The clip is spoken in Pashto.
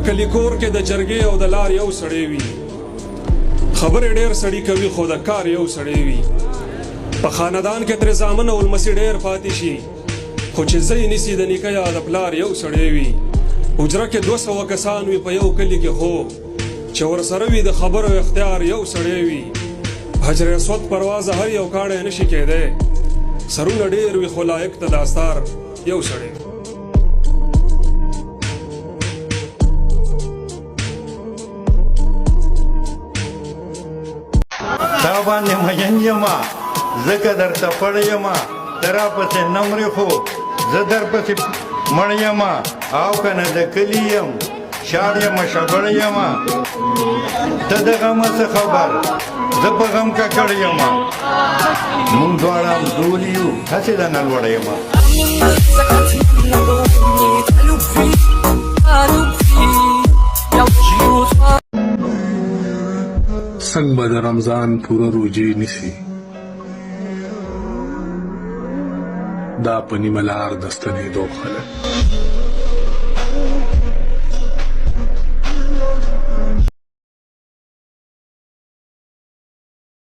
کلی کور کې د جرګې او د لار یو سړی وي خبرې ډېر سړي کوي خو د کار یو سړی وي په خاندان کې ترې زامن او لمسي ډېر پاتې شي خو چې ځای نیسي د نیکه یا د پلار یو سړی وي حجره کې 200 کسان وي په یو کلي کې خو چې ورسره وي د خبرو اختیار یو سړی وي حجر اسود پروازه هر یو کاڼی نشي کېدی سرونه ډېر وي خو لایق د داستار یو سړی وي تا باندې مین یما زکه درته پړ یما ترا پسې نمرې خو زه در پسې مړ یما او کنه د کلي یم شاړ یما شبړ یما ته د غم څه خبر زه په غم ککړ یما مونږ دواړه همزول یو هسې د نل وړ یما څنګ به د رمضان پوره روجې نیسي دا په نیمه لار د ستنېدو خلک